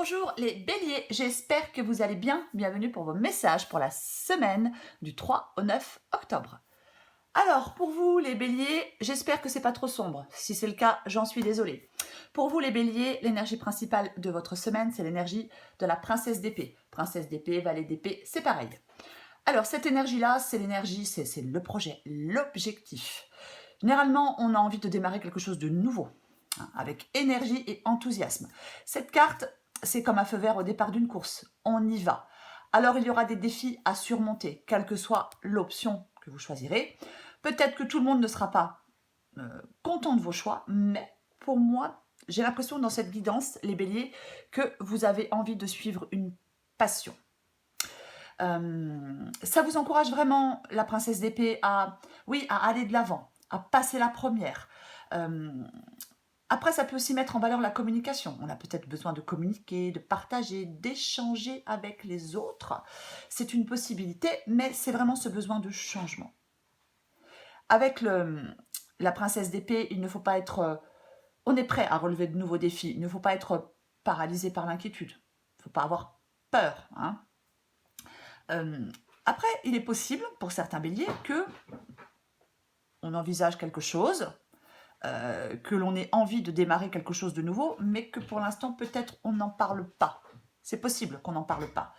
Bonjour les béliers, j'espère que vous allez bien. Bienvenue pour vos messages pour la semaine du 3 au 9 octobre. Alors, pour vous les béliers, j'espère que c'est pas trop sombre. Si c'est le cas, j'en suis désolée. Pour vous les béliers, l'énergie principale de votre semaine, c'est l'énergie de la princesse d'épée. Princesse d'épée, valet d'épée, c'est pareil. Alors, cette énergie-là, c'est l'énergie, c'est le projet, l'objectif. Généralement, on a envie de démarrer quelque chose de nouveau, avec énergie et enthousiasme. Cette carte, c'est comme un feu vert au départ d'une course. On y va. Alors, il y aura des défis à surmonter, quelle que soit l'option que vous choisirez. Peut-être que tout le monde ne sera pas content de vos choix, mais pour moi, j'ai l'impression dans cette guidance, les béliers, que vous avez envie de suivre une passion. Ça vous encourage vraiment, la princesse d'épée, à aller de l'avant, à passer la première. Après, ça peut aussi mettre en valeur la communication. On a peut-être besoin de communiquer, de partager, d'échanger avec les autres. C'est une possibilité, mais c'est vraiment ce besoin de changement. Avec la princesse d'épée, il ne faut pas être... on est prêt à relever de nouveaux défis. Il ne faut pas être paralysé par l'inquiétude. Il ne faut pas avoir peur. Après, il est possible, pour certains béliers, que on envisage quelque chose, que l'on ait envie de démarrer quelque chose de nouveau, mais que pour l'instant, peut-être, on n'en parle pas. C'est possible qu'on n'en parle pas.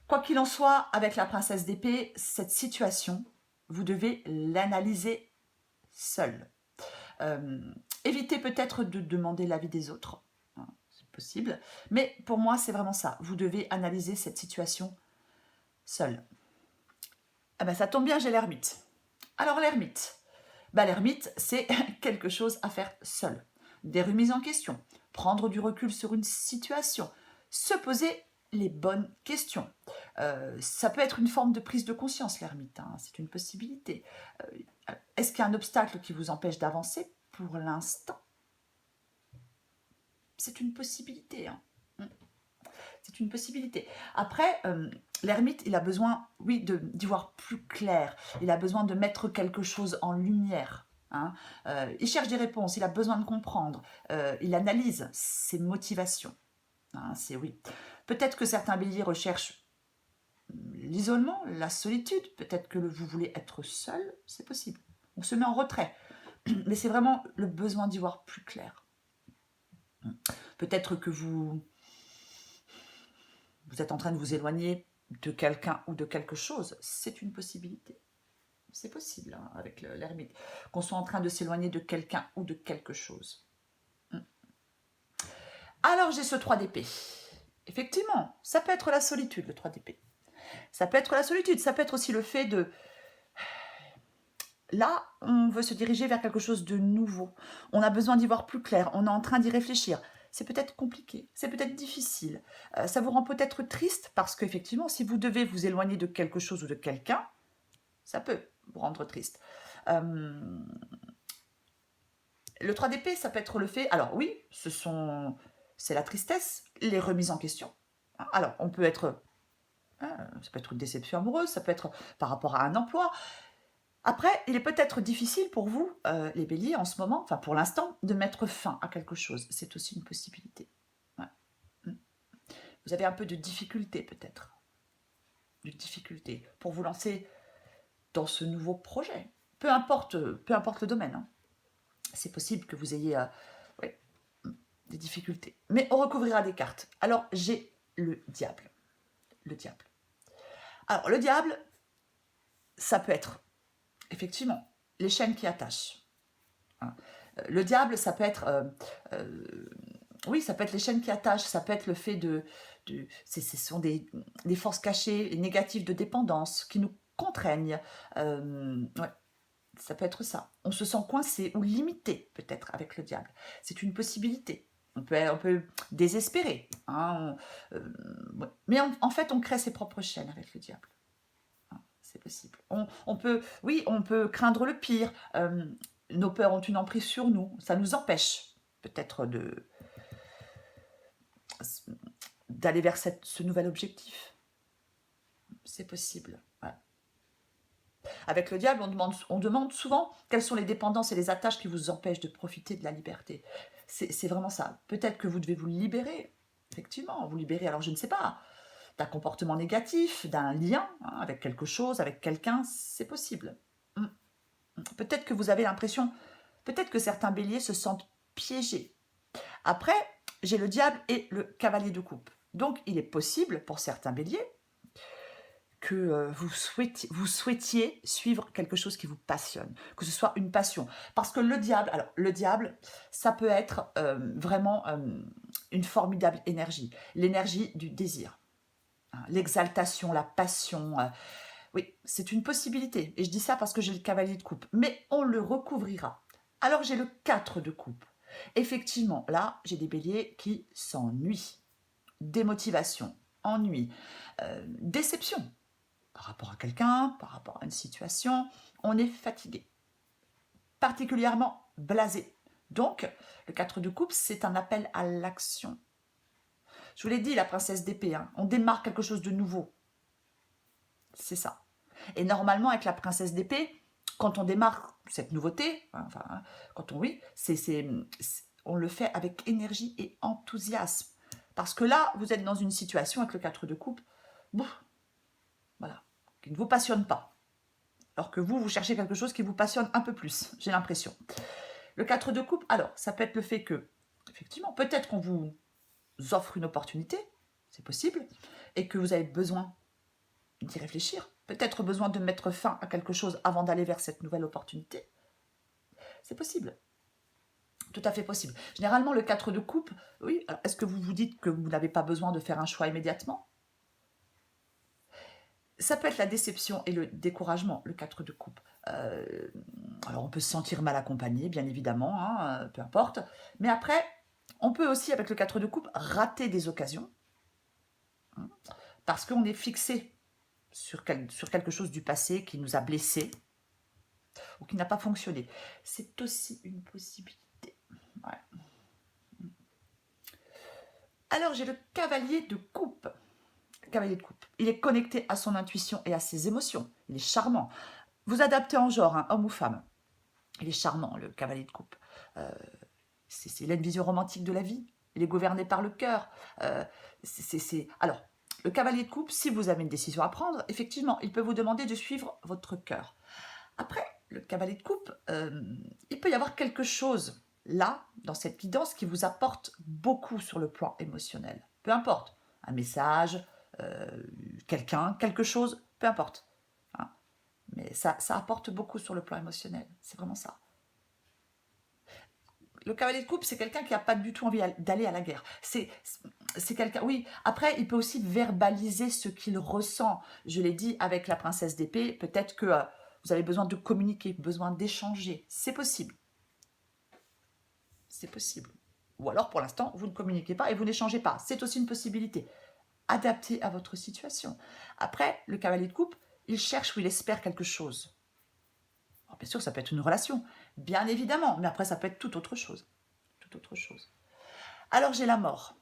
Quoi qu'il en soit, avec la princesse d'épée, cette situation, vous devez l'analyser seul. Évitez peut-être de demander l'avis des autres. C'est possible. Mais pour moi, c'est vraiment ça. Vous devez analyser cette situation seul. Ah ben, ça tombe bien, j'ai l'ermite. Alors l'ermite, l'ermite, c'est quelque chose à faire seul. Des remises en question, prendre du recul sur une situation, se poser les bonnes questions. Ça peut être une forme de prise de conscience, l'ermite, c'est une possibilité. Est-ce qu'il y a un obstacle qui vous empêche d'avancer? Pour l'instant, c'est une possibilité. C'est une possibilité. Après, l'ermite, il a besoin, oui, d'y voir plus clair. Il a besoin de mettre quelque chose en lumière. Il cherche des réponses, il a besoin de comprendre. Il analyse ses motivations. C'est oui. Peut-être que certains béliers recherchent l'isolement, la solitude. Peut-être que vous voulez être seul, c'est possible. On se met en retrait. Mais c'est vraiment le besoin d'y voir plus clair. Peut-être que vous êtes en train de vous éloigner de quelqu'un ou de quelque chose. C'est une possibilité. C'est possible, avec l'ermite, qu'on soit en train de s'éloigner de quelqu'un ou de quelque chose. Alors, j'ai ce 3 d'épée. Effectivement, ça peut être la solitude, le 3 d'épée. Ça peut être la solitude, ça peut être aussi le fait de... Là, on veut se diriger vers quelque chose de nouveau. On a besoin d'y voir plus clair, on est en train d'y réfléchir. C'est peut-être compliqué, c'est peut-être difficile. Ça vous rend peut-être triste parce qu'effectivement, si vous devez vous éloigner de quelque chose ou de quelqu'un, ça peut vous rendre triste. Le 3 d'épée, ça peut être le fait... Alors oui, c'est la tristesse, les remises en question. Alors, on peut être... ça peut être une déception amoureuse, ça peut être par rapport à un emploi. Après, il est peut-être difficile pour vous, les béliers, en ce moment, enfin pour l'instant, de mettre fin à quelque chose. C'est aussi une possibilité. Ouais. Vous avez un peu de difficulté, peut-être. De difficulté pour vous lancer dans ce nouveau projet. Peu importe le domaine. C'est possible que vous ayez des difficultés. Mais on recouvrira des cartes. Alors, j'ai le diable. Le diable. Alors, le diable, ça peut être, effectivement, les chaînes qui attachent. Le diable, ça peut être... oui, ça peut être les chaînes qui attachent, ça peut être le fait ce sont des forces cachées et négatives de dépendance qui nous contraignent. Ouais, ça peut être ça. On se sent coincé ou limité, peut-être, avec le diable. C'est une possibilité. On peut désespérer. Ouais. Mais en fait, on crée ses propres chaînes avec le diable. C'est possible. On peut craindre le pire. Nos peurs ont une emprise sur nous. Ça nous empêche peut-être d'aller vers ce nouvel objectif. C'est possible. Ouais. Avec le diable, on demande souvent quelles sont les dépendances et les attaches qui vous empêchent de profiter de la liberté. C'est vraiment ça. Peut-être que vous devez vous libérer Effectivement, vous libérez, alors je ne sais pas, d'un comportement négatif, d'un lien avec quelque chose, avec quelqu'un, c'est possible. Mm. Peut-être que vous avez l'impression, peut-être que certains béliers se sentent piégés. Après, j'ai le diable et le cavalier de coupe. Donc, il est possible pour certains béliers que vous souhaitiez suivre quelque chose qui vous passionne, que ce soit une passion. Parce que le diable, ça peut être vraiment une formidable énergie, l'énergie du désir, hein, l'exaltation, la passion. Oui, c'est une possibilité. Et je dis ça parce que j'ai le cavalier de coupe. Mais on le recouvrira. Alors j'ai le 4 de coupe. Effectivement, là, j'ai des béliers qui s'ennuient. Démotivation, ennui, déception par rapport à quelqu'un, par rapport à une situation. On est fatigué, particulièrement blasé. Donc, le 4 de coupe, c'est un appel à l'action. Je vous l'ai dit, la princesse d'épée, hein, on démarre quelque chose de nouveau. C'est ça. Et normalement, avec la princesse d'épée, quand on démarre cette nouveauté, enfin, quand on, oui, on le fait avec énergie et enthousiasme. Parce que là, vous êtes dans une situation avec le 4 de coupe, bon, voilà, qui ne vous passionne pas. Alors que vous cherchez quelque chose qui vous passionne un peu plus, j'ai l'impression. Le 4 de coupe, alors, ça peut être le fait que, effectivement, peut-être qu'on vous offre une opportunité, c'est possible, et que vous avez besoin d'y réfléchir, peut-être besoin de mettre fin à quelque chose avant d'aller vers cette nouvelle opportunité. C'est possible. Tout à fait possible. Généralement, le 4 de coupe, oui, est-ce que vous vous dites que vous n'avez pas besoin de faire un choix immédiatement? Ça peut être la déception et le découragement, le 4 de coupe. Alors, on peut se sentir mal accompagné, bien évidemment, hein, peu importe. Mais après, on peut aussi, avec le 4 de coupe, rater des occasions, hein, parce qu'on est fixé sur quelque chose du passé qui nous a blessés ou qui n'a pas fonctionné. C'est aussi une possibilité. Ouais. Alors, j'ai le cavalier de coupe. Cavalier de coupe. Il est connecté à son intuition et à ses émotions. Il est charmant. Vous adaptez en genre, hein, homme ou femme. Il est charmant, le cavalier de coupe. Il a une vision romantique de la vie. Il est gouverné par le cœur. Alors, le cavalier de coupe, si vous avez une décision à prendre, effectivement, il peut vous demander de suivre votre cœur. Après, le cavalier de coupe, il peut y avoir quelque chose là, dans cette guidance, qui vous apporte beaucoup sur le plan émotionnel. Peu importe, un message, quelqu'un, quelque chose, peu importe. Hein. Mais ça apporte beaucoup sur le plan émotionnel. C'est vraiment ça. Le cavalier de coupe, c'est quelqu'un qui n'a pas du tout envie d'aller à la guerre. C'est quelqu'un, oui. Après, il peut aussi verbaliser ce qu'il ressent. Je l'ai dit avec la princesse d'épée, peut-être que vous avez besoin de communiquer, besoin d'échanger. C'est possible. C'est possible. Ou alors, pour l'instant, vous ne communiquez pas et vous n'échangez pas. C'est aussi une possibilité. Adapté à votre situation. Après, le cavalier de coupe, il cherche ou il espère quelque chose. Alors, bien sûr, ça peut être une relation, bien évidemment, mais après, ça peut être tout autre chose. Tout autre chose. Alors, j'ai la mort.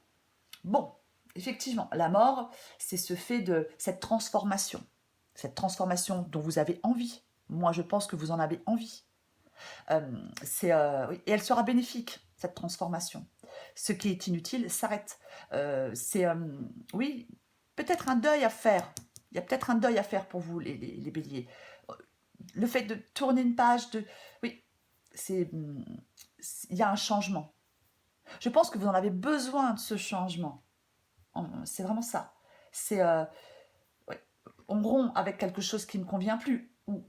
Bon, effectivement, la mort, c'est ce fait de cette transformation dont vous avez envie. Moi, je pense que vous en avez envie. Oui, et elle sera bénéfique, cette transformation. Ce qui est inutile s'arrête. Oui, peut-être un deuil à faire. Il y a peut-être un deuil à faire pour vous, les béliers. Le fait de tourner une page, oui, il y a un changement. Je pense que vous en avez besoin de ce changement. C'est vraiment ça. Ouais, on rompt avec quelque chose qui ne convient plus, ou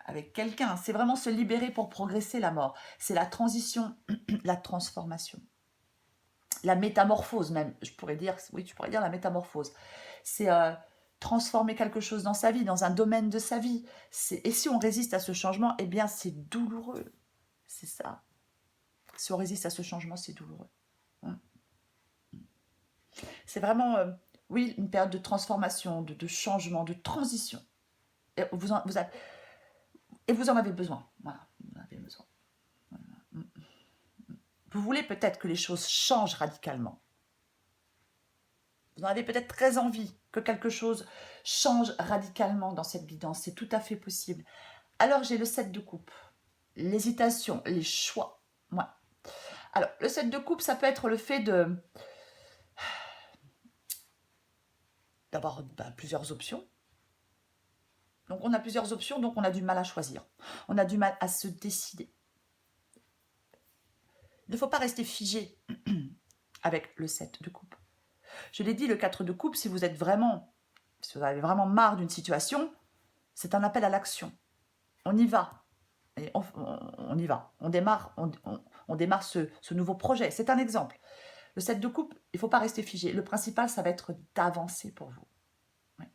avec quelqu'un. C'est vraiment se libérer pour progresser, la mort. C'est la transition, la transformation. La métamorphose même, je pourrais dire la métamorphose. C'est transformer quelque chose dans sa vie, dans un domaine de sa vie. Et si on résiste à ce changement, eh bien c'est douloureux. C'est ça. Si on résiste à ce changement, c'est douloureux. C'est vraiment, oui, une période de transformation, de changement, de transition. Et vous en avez besoin. Voilà, vous en avez besoin. Voilà. Vous voulez peut-être que les choses changent radicalement. Vous en avez peut-être très envie que quelque chose change radicalement dans cette guidance. C'est tout à fait possible. Alors, j'ai le 7 de coupe. L'hésitation, les choix. Ouais. Alors, le 7 de coupe, ça peut être le fait de d'avoir plusieurs options. Donc on a plusieurs options, donc on a du mal à choisir. On a du mal à se décider. Il ne faut pas rester figé avec le 7 de coupe. Je l'ai dit, le 4 de coupe, si vous avez vraiment marre d'une situation, c'est un appel à l'action. On y va. Et on y va. On démarre ce nouveau projet. C'est un exemple. Le 7 de coupe, il ne faut pas rester figé. Le principal, ça va être d'avancer pour vous. Ouais.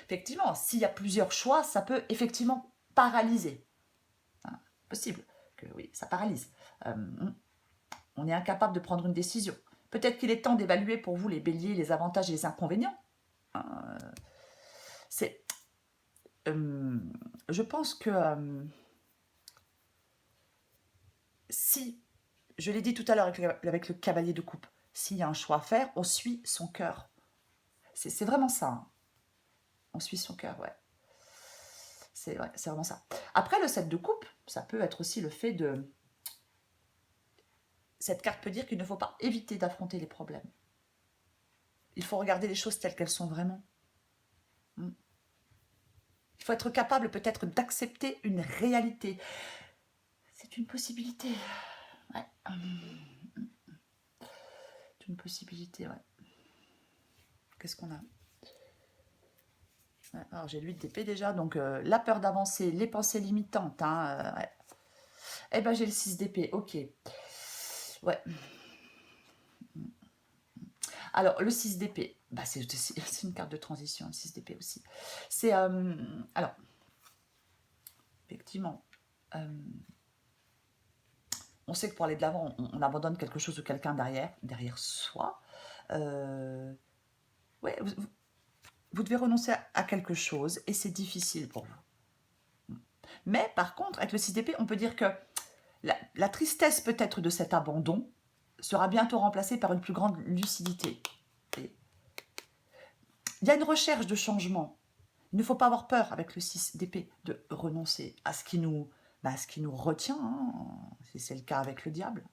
Effectivement, s'il y a plusieurs choix, ça peut effectivement paralyser. Hein, possible que oui, ça paralyse. On est incapable de prendre une décision. Peut-être qu'il est temps d'évaluer pour vous les béliers, les avantages et les inconvénients. Je pense que si, je l'ai dit tout à l'heure avec le cavalier de coupe, s'il y a un choix à faire, on suit son cœur. C'est vraiment ça. Hein. On suit son cœur, ouais. C'est vraiment ça. Après, le 7 de coupe, ça peut être aussi le fait de... Cette carte peut dire qu'il ne faut pas éviter d'affronter les problèmes. Il faut regarder les choses telles qu'elles sont vraiment. Il faut être capable peut-être d'accepter une réalité. C'est une possibilité. Ouais. C'est une possibilité, ouais. Qu'est-ce qu'on a? Alors, j'ai l'8 d'épée déjà, donc la peur d'avancer, les pensées limitantes. Hein, ouais. Eh ben, j'ai le 6 d'épée, ok. Ouais. Alors, le 6 d'épée, bah, c'est une carte de transition, le 6 d'épée aussi. C'est... alors, effectivement, on sait que pour aller de l'avant, on abandonne quelque chose ou quelqu'un derrière soi. Ouais, vous devez renoncer à quelque chose et c'est difficile pour vous. Mais par contre, avec le 6 d'épée, on peut dire que la tristesse peut-être de cet abandon sera bientôt remplacée par une plus grande lucidité. Et il y a une recherche de changement. Il ne faut pas avoir peur avec le 6 d'épée de renoncer à ce qui nous retient, hein, si c'est le cas avec le diable.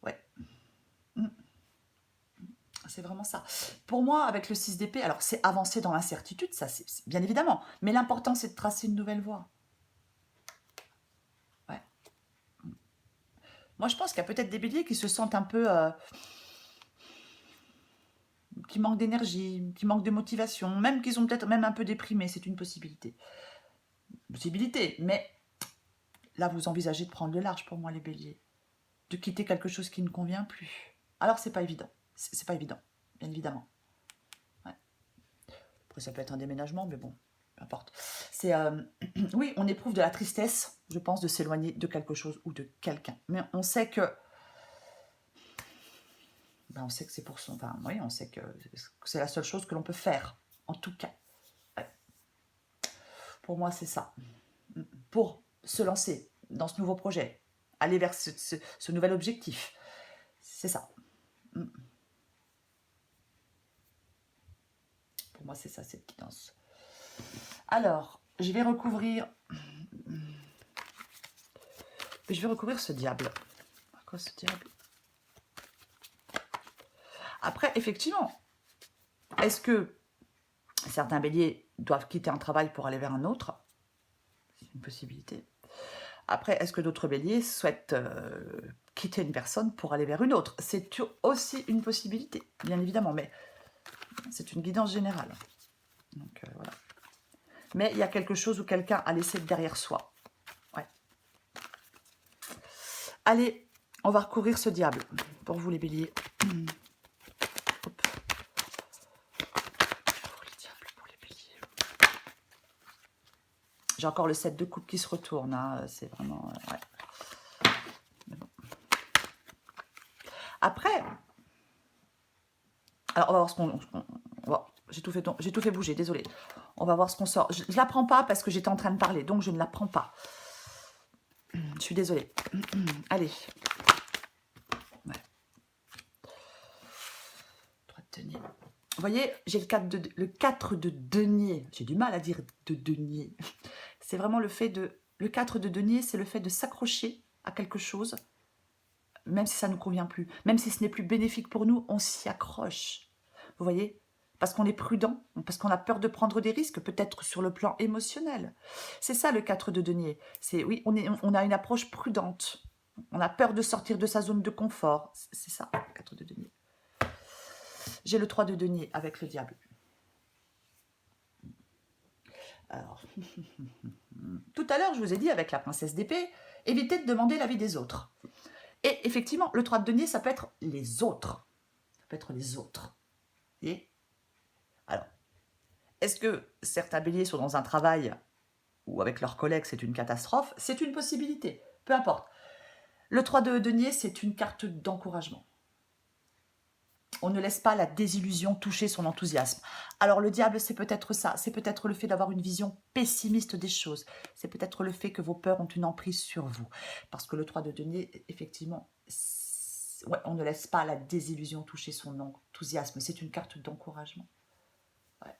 Ouais. C'est vraiment ça. Pour moi, avec le 6 d'épée, alors c'est avancer dans l'incertitude, ça c'est bien évidemment, mais l'important c'est de tracer une nouvelle voie. Ouais. Moi je pense qu'il y a peut-être des béliers qui se sentent un peu... qui manquent d'énergie, qui manquent de motivation, même qu'ils sont peut-être même un peu déprimés, c'est une possibilité. Possibilité, mais là vous envisagez de prendre le large pour moi les béliers, de quitter quelque chose qui ne convient plus. Alors c'est pas évident, c'est pas évident, bien évidemment. Ouais. Après ça peut être un déménagement, mais bon, peu importe. C'est oui, on éprouve de la tristesse, je pense, de s'éloigner de quelque chose ou de quelqu'un, mais on sait que on sait que c'est pour son... Enfin, oui, on sait que c'est la seule chose que l'on peut faire, en tout cas. Ouais. Pour moi, c'est ça. Pour se lancer dans ce nouveau projet, aller vers ce nouvel objectif. C'est ça. Pour moi, c'est ça, cette guidance. Alors, je vais recouvrir ce diable. Quoi, ce diable? Après, effectivement, est-ce que certains béliers doivent quitter un travail pour aller vers un autre? C'est une possibilité. Après, est-ce que d'autres béliers souhaitent quitter une personne pour aller vers une autre? C'est aussi une possibilité, bien évidemment, mais c'est une guidance générale. Donc, voilà. Mais il y a quelque chose où quelqu'un a laissé derrière soi. Ouais. Allez, on va recouvrir ce diable. Pour vous, les béliers. Hop. Pour les diables, pour les béliers. J'ai encore le 7 de coupe qui se retourne. Hein. C'est vraiment... ouais. Bon. Après... Alors, on va voir ce qu'on... J'ai tout fait bouger, désolé. On va voir ce qu'on sort. Je ne la prends pas parce que j'étais en train de parler, donc je ne la prends pas. Je suis désolée. Allez. Ouais. 3 de denier. Vous voyez, j'ai le 4 de denier. J'ai du mal à dire de denier. C'est vraiment le fait de... Le 4 de denier, c'est le fait de s'accrocher à quelque chose, même si ça ne nous convient plus. Même si ce n'est plus bénéfique pour nous, on s'y accroche. Vous voyez ? parce qu'on est prudent, parce qu'on a peur de prendre des risques, peut-être sur le plan émotionnel. C'est ça le 4 de denier. C'est oui, on a une approche prudente. On a peur de sortir de sa zone de confort. C'est ça, le 4 de denier. J'ai le 3 de denier avec le diable. Alors, tout à l'heure, je vous ai dit avec la princesse d'épée, évitez de demander l'avis des autres. Et effectivement, le 3 de denier, ça peut être les autres. Ça peut être les autres. Et alors, est-ce que certains béliers sont dans un travail ou avec leurs collègues, c'est une catastrophe? C'est une possibilité, peu importe. Le 3 de denier, c'est une carte d'encouragement. On ne laisse pas la désillusion toucher son enthousiasme. Alors le diable, c'est peut-être ça, c'est peut-être le fait d'avoir une vision pessimiste des choses, c'est peut-être le fait que vos peurs ont une emprise sur vous. Parce que le 3 de denier, effectivement, ouais, on ne laisse pas la désillusion toucher son enthousiasme, c'est une carte d'encouragement. Ouais.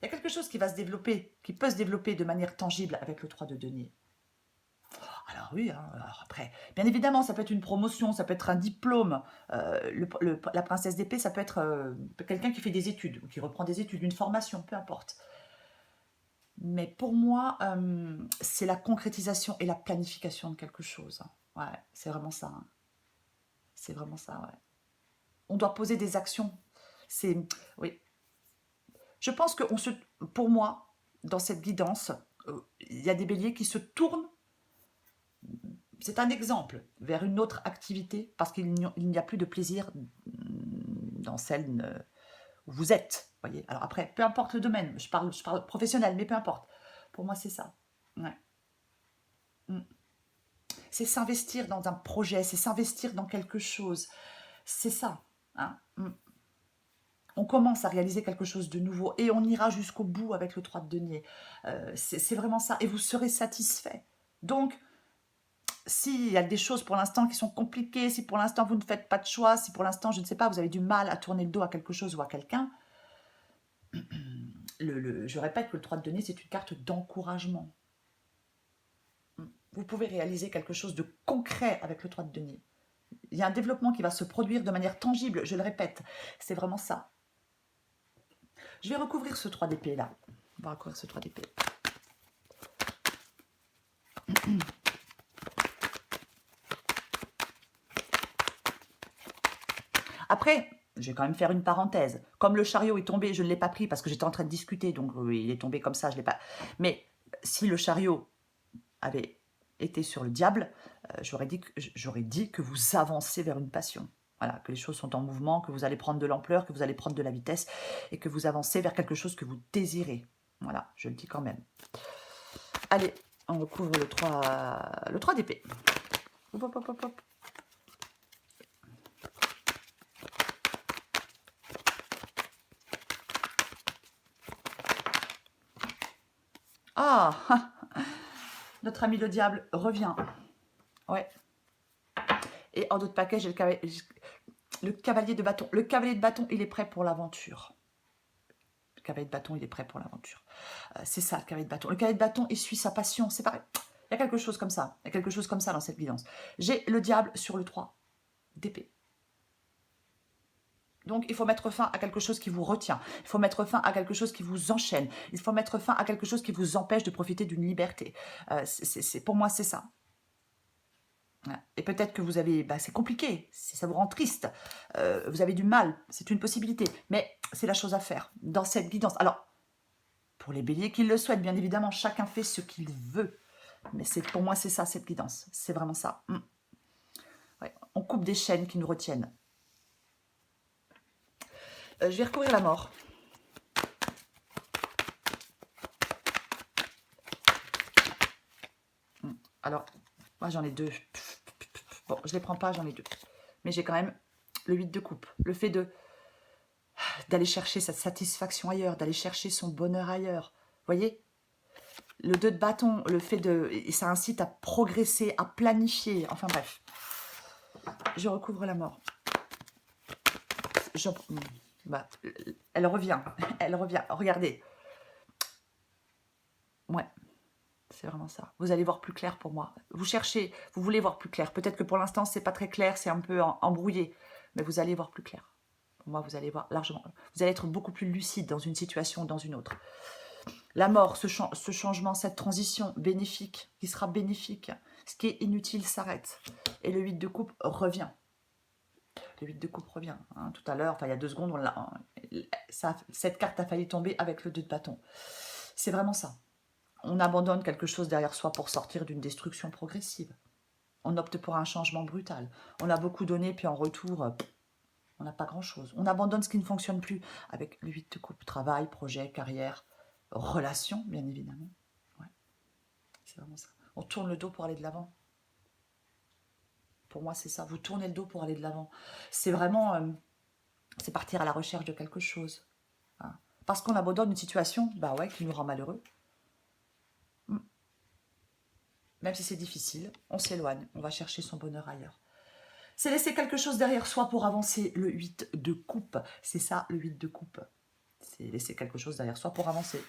Il y a quelque chose qui va se développer, qui peut se développer de manière tangible avec le 3 de denier. Alors oui, hein, alors après, bien évidemment, ça peut être une promotion, ça peut être un diplôme. La princesse d'épée, ça peut être quelqu'un qui fait des études, ou qui reprend des études, une formation, peu importe. Mais pour moi, c'est la concrétisation et la planification de quelque chose. Hein. Ouais, c'est vraiment ça. Hein. C'est vraiment ça, ouais. On doit poser des actions. Oui. Je pense que pour moi, dans cette guidance, il y a des béliers qui se tournent. C'est un exemple vers une autre activité parce qu'il n'y a plus de plaisir dans celle où vous êtes. Voyez. Alors après, peu importe le domaine, je parle professionnel, mais peu importe. Pour moi, c'est ça. Ouais. C'est s'investir dans un projet, c'est s'investir dans quelque chose. C'est ça. Hein. On commence à réaliser quelque chose de nouveau et on ira jusqu'au bout avec le 3 de denier. C'est vraiment ça. Et vous serez satisfait. Donc, s'il y a des choses pour l'instant qui sont compliquées, si pour l'instant vous ne faites pas de choix, si pour l'instant, je ne sais pas, vous avez du mal à tourner le dos à quelque chose ou à quelqu'un, je répète que le 3 de denier, c'est une carte d'encouragement. Vous pouvez réaliser quelque chose de concret avec le 3 de denier. Il y a un développement qui va se produire de manière tangible, je le répète. C'est vraiment ça. Je vais recouvrir ce 3 d'épée là. On va recouvrir ce 3 d'épée. Après, je vais quand même faire une parenthèse. Comme le chariot est tombé, je ne l'ai pas pris parce que j'étais en train de discuter, donc il est tombé comme ça, je ne l'ai pas. Mais si le chariot avait été sur le diable, j'aurais dit que vous avancez vers une passion. Voilà, que les choses sont en mouvement, que vous allez prendre de l'ampleur, que vous allez prendre de la vitesse et que vous avancez vers quelque chose que vous désirez. Voilà, je le dis quand même. Allez, on recouvre le 3 d'épée. Hop, hop, hop, hop. Ah, notre ami le diable revient. Ouais. Et en d'autres paquets, j'ai le cavalier de bâton. Le cavalier de bâton, il est prêt pour l'aventure. Le cavalier de bâton, il est prêt pour l'aventure. C'est ça, le cavalier de bâton. Le cavalier de bâton, il suit sa passion. C'est pareil. Il y a quelque chose comme ça. Il y a quelque chose comme ça dans cette guidance. J'ai le diable sur le 3 d'épée. Donc, il faut mettre fin à quelque chose qui vous retient. Il faut mettre fin à quelque chose qui vous enchaîne. Il faut mettre fin à quelque chose qui vous empêche de profiter d'une liberté. Pour moi, c'est ça. Et peut-être que vous avez... c'est compliqué, ça vous rend triste. Vous avez du mal, c'est une possibilité. Mais c'est la chose à faire dans cette guidance. Alors, pour les béliers qui le souhaitent, bien évidemment, chacun fait ce qu'il veut. Mais pour moi, c'est ça, cette guidance. C'est vraiment ça. Ouais. On coupe des chaînes qui nous retiennent. Je vais recouvrir la mort. Alors, moi j'en ai 2. Bon, je ne les prends pas, j'en ai 2. Mais j'ai quand même le 8 de coupe. Le fait d'aller chercher sa satisfaction ailleurs, d'aller chercher son bonheur ailleurs. Vous voyez? Le 2 de bâton, le fait ça incite à progresser, à planifier. Enfin bref. Je recouvre la mort. Elle revient. Elle revient. Regardez. Ouais. C'est vraiment ça. Vous allez voir plus clair pour moi. Vous cherchez, vous voulez voir plus clair. Peut-être que pour l'instant, c'est pas très clair, c'est un peu embrouillé. Mais vous allez voir plus clair. Pour moi, vous allez voir largement. Vous allez être beaucoup plus lucide dans une situation ou dans une autre. La mort, ce changement, cette transition bénéfique, qui sera bénéfique. Ce qui est inutile s'arrête. Et le 8 de coupe revient. Le 8 de coupe revient. Hein. Tout à l'heure, enfin il y a 2 secondes, cette carte a failli tomber avec le 2 de bâton. C'est vraiment ça. On abandonne quelque chose derrière soi pour sortir d'une destruction progressive. On opte pour un changement brutal. On a beaucoup donné, puis en retour, on n'a pas grand-chose. On abandonne ce qui ne fonctionne plus avec le 8 de coupe. Travail, projet, carrière, relation, bien évidemment. Ouais. C'est vraiment ça. On tourne le dos pour aller de l'avant. Pour moi, c'est ça. Vous tournez le dos pour aller de l'avant. C'est vraiment... c'est partir à la recherche de quelque chose. Hein. Parce qu'on abandonne une situation bah ouais, qui nous rend malheureux. Même si c'est difficile, on s'éloigne. On va chercher son bonheur ailleurs. C'est laisser quelque chose derrière soi pour avancer. Le 8 de coupe. C'est ça, le 8 de coupe. C'est laisser quelque chose derrière soi pour avancer.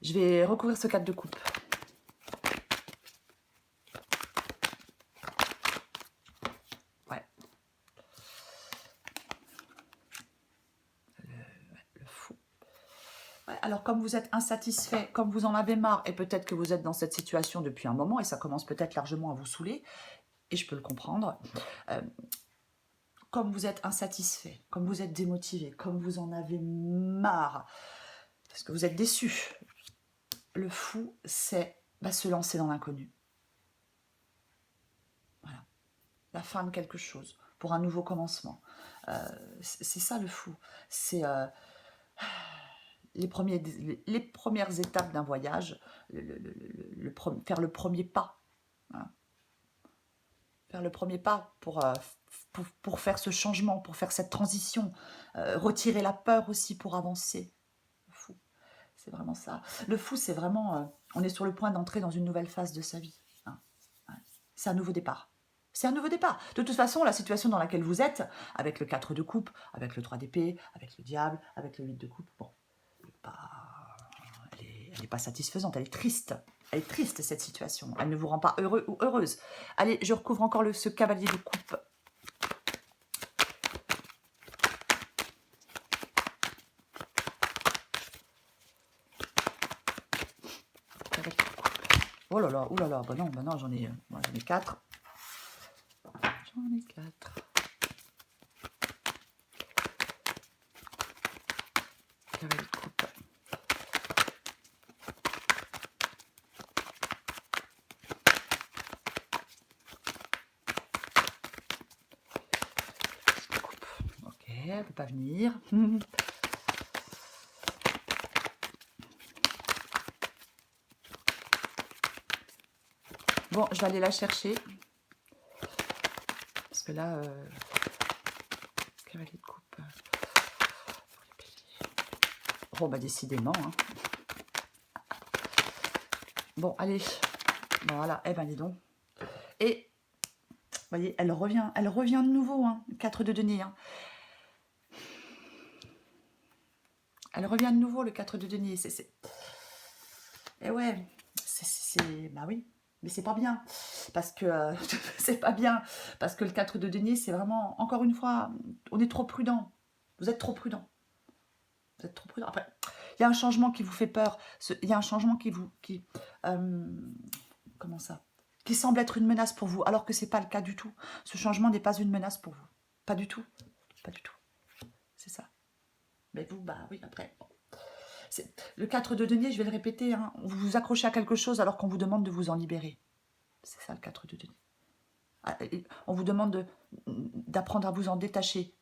Je vais recouvrir ce 4 de coupe. Ouais. Le fou. Ouais, alors, comme vous êtes insatisfait, comme vous en avez marre, et peut-être que vous êtes dans cette situation depuis un moment, et ça commence peut-être largement à vous saouler, et je peux le comprendre, comme vous êtes insatisfait, comme vous êtes démotivé, comme vous en avez marre, parce que vous êtes déçu, le fou, c'est se lancer dans l'inconnu. Voilà. La fin de quelque chose, pour un nouveau commencement. C'est ça le fou. C'est les premières étapes d'un voyage, faire le premier pas. Hein. Faire le premier pas pour faire ce changement, pour faire cette transition. Retirer la peur aussi pour avancer. Le fou, c'est vraiment ça. Le fou, c'est vraiment... on est sur le point d'entrer dans une nouvelle phase de sa vie. Hein. Ouais. C'est un nouveau départ. C'est un nouveau départ. De toute façon, la situation dans laquelle vous êtes, avec le 4 de coupe, avec le 3 d'épée, avec le diable, avec le 8 de coupe, bon, elle n'est pas satisfaisante, elle est triste. Elle est triste, cette situation. Elle ne vous rend pas heureux ou heureuse. Allez, je recouvre encore ce cavalier de coupe. Oh là là, oulala, bah non, j'en ai 4. J'en ai 4. Cavalier de coupe. Ok, elle ne peut pas venir. Bon, je vais aller la chercher. Parce que là, cavalier de coupe. Oh, bah décidément. Hein. Bon, allez. Voilà, eh ben dis donc. Et, vous voyez, elle revient de nouveau. Hein, 4 de denier. Hein. Elle revient de nouveau, le 4 de denier. Et ouais, bah oui. Mais c'est pas bien, parce que c'est pas bien, parce que le 4 de denier, c'est vraiment, encore une fois, on est trop prudent. Vous êtes trop prudent. Vous êtes trop prudent. Après, il y a un changement qui vous fait peur. Il y a un changement comment ça, qui semble être une menace pour vous, alors que c'est pas le cas du tout. Ce changement n'est pas une menace pour vous. Pas du tout. Pas du tout. C'est ça. Mais vous, bah oui, après... Le 4 de denier, je vais le répéter, hein, vous vous accrochez à quelque chose alors qu'on vous demande de vous en libérer. C'est ça le 4 de denier. On vous demande d'apprendre à vous en détacher,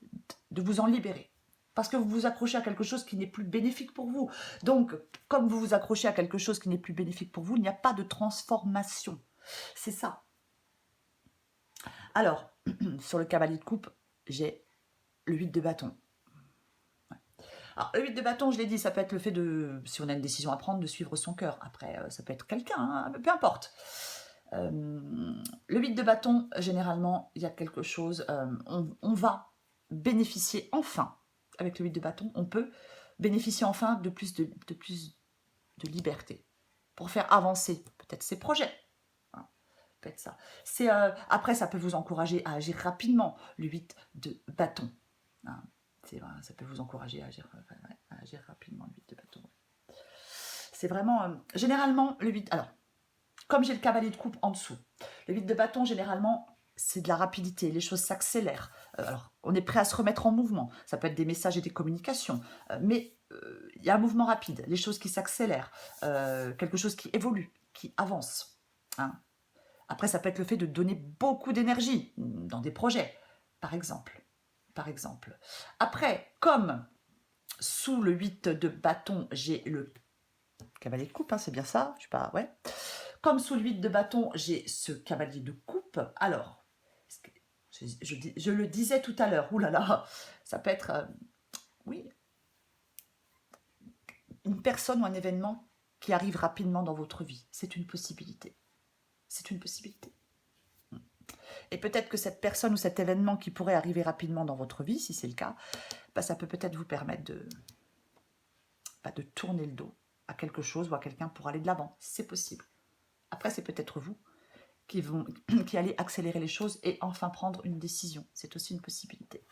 de vous en libérer. Parce que vous vous accrochez à quelque chose qui n'est plus bénéfique pour vous. Donc, comme vous vous accrochez à quelque chose qui n'est plus bénéfique pour vous, il n'y a pas de transformation. C'est ça. Alors, sur le cavalier de coupe, j'ai le 8 de bâton. Alors, le 8 de bâton, je l'ai dit, ça peut être le fait de, si on a une décision à prendre, de suivre son cœur. Après, ça peut être quelqu'un, hein, peu importe. Le 8 de bâton, généralement, il y a quelque chose, on va bénéficier enfin, avec le 8 de bâton, on peut bénéficier enfin de plus de liberté pour faire avancer peut-être ses projets. Hein, peut-être ça. Après, ça peut vous encourager à agir rapidement, le 8 de bâton. Hein. C'est vrai, ça peut vous encourager à agir, à agir rapidement, le 8 de bâton. C'est vraiment... généralement, le 8... Alors, comme j'ai le cavalier de coupe en dessous, le 8 de bâton, généralement, c'est de la rapidité, les choses s'accélèrent. Alors, on est prêt à se remettre en mouvement. Ça peut être des messages et des communications, mais il y a un mouvement rapide, les choses qui s'accélèrent, quelque chose qui évolue, qui avance. Hein. Après, ça peut être le fait de donner beaucoup d'énergie dans des projets, par exemple. Après, comme sous le 8 de bâton, j'ai le cavalier de coupe, hein, c'est bien ça, je sais pas, ouais. Comme sous le 8 de bâton, j'ai ce cavalier de coupe, alors, je le disais tout à l'heure, oulala, ça peut être, oui, une personne ou un événement qui arrive rapidement dans votre vie. C'est une possibilité. C'est une possibilité. Et peut-être que cette personne ou cet événement qui pourrait arriver rapidement dans votre vie, si c'est le cas, bah, ça peut peut-être vous permettre de tourner le dos à quelque chose ou à quelqu'un pour aller de l'avant. C'est possible. Après, c'est peut-être vous qui allez accélérer les choses et enfin prendre une décision. C'est aussi une possibilité.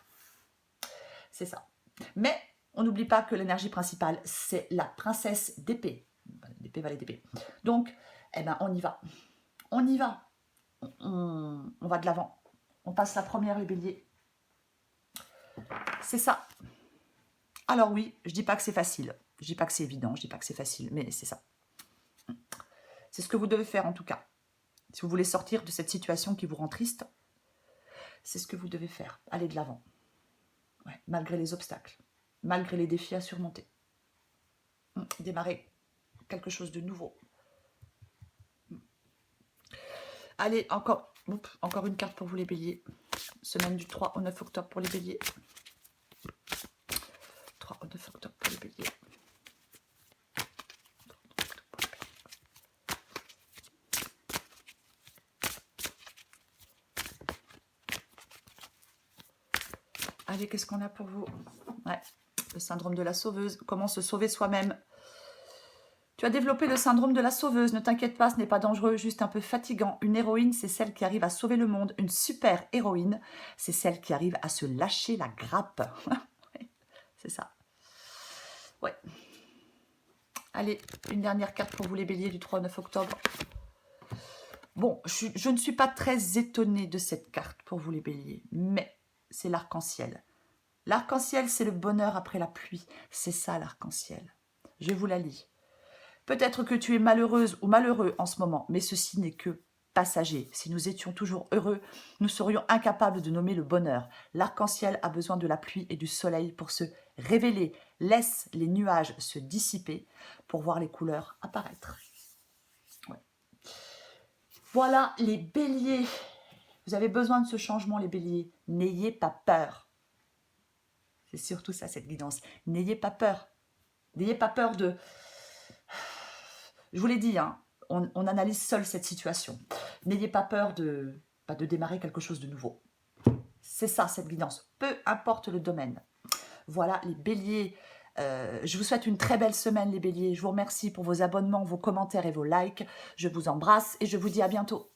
C'est ça. Mais on n'oublie pas que l'énergie principale, c'est la princesse d'épée. D'épée, valet d'épée. Donc, eh ben, on y va. On y va. On va de l'avant. On passe la première, les béliers. C'est ça. Alors oui, je dis pas que c'est facile. Je dis pas que c'est évident. Je dis pas que c'est facile, mais c'est ça. C'est ce que vous devez faire en tout cas. Si vous voulez sortir de cette situation qui vous rend triste, c'est ce que vous devez faire. Aller de l'avant. Ouais, malgré les obstacles, malgré les défis à surmonter. Démarrer quelque chose de nouveau. Allez, encore une carte pour vous les béliers. Semaine du 3 au 9 octobre pour les béliers. 3 au 9 octobre pour les béliers. Allez, qu'est-ce qu'on a pour vous? Ouais, le syndrome de la sauveuse. Comment se sauver soi-même? Tu as développé le syndrome de la sauveuse. Ne t'inquiète pas, ce n'est pas dangereux, juste un peu fatigant. Une héroïne, c'est celle qui arrive à sauver le monde. Une super héroïne, c'est celle qui arrive à se lâcher la grappe. C'est ça. Ouais. Allez, une dernière carte pour vous les béliers du 3 au 9 octobre. Bon, je ne suis pas très étonnée de cette carte pour vous les béliers, mais c'est l'arc-en-ciel. L'arc-en-ciel, c'est le bonheur après la pluie. C'est ça l'arc-en-ciel. Je vous la lis. Peut-être que tu es malheureuse ou malheureux en ce moment, mais ceci n'est que passager. Si nous étions toujours heureux, nous serions incapables de nommer le bonheur. L'arc-en-ciel a besoin de la pluie et du soleil pour se révéler. Laisse les nuages se dissiper pour voir les couleurs apparaître. Ouais. Voilà les béliers. Vous avez besoin de ce changement, les béliers. N'ayez pas peur. C'est surtout ça, cette guidance. N'ayez pas peur. N'ayez pas peur de... Je vous l'ai dit, hein, on analyse seul cette situation. N'ayez pas peur de démarrer quelque chose de nouveau. C'est ça, cette guidance. Peu importe le domaine. Voilà, les béliers. Je vous souhaite une très belle semaine, les béliers. Je vous remercie pour vos abonnements, vos commentaires et vos likes. Je vous embrasse et je vous dis à bientôt.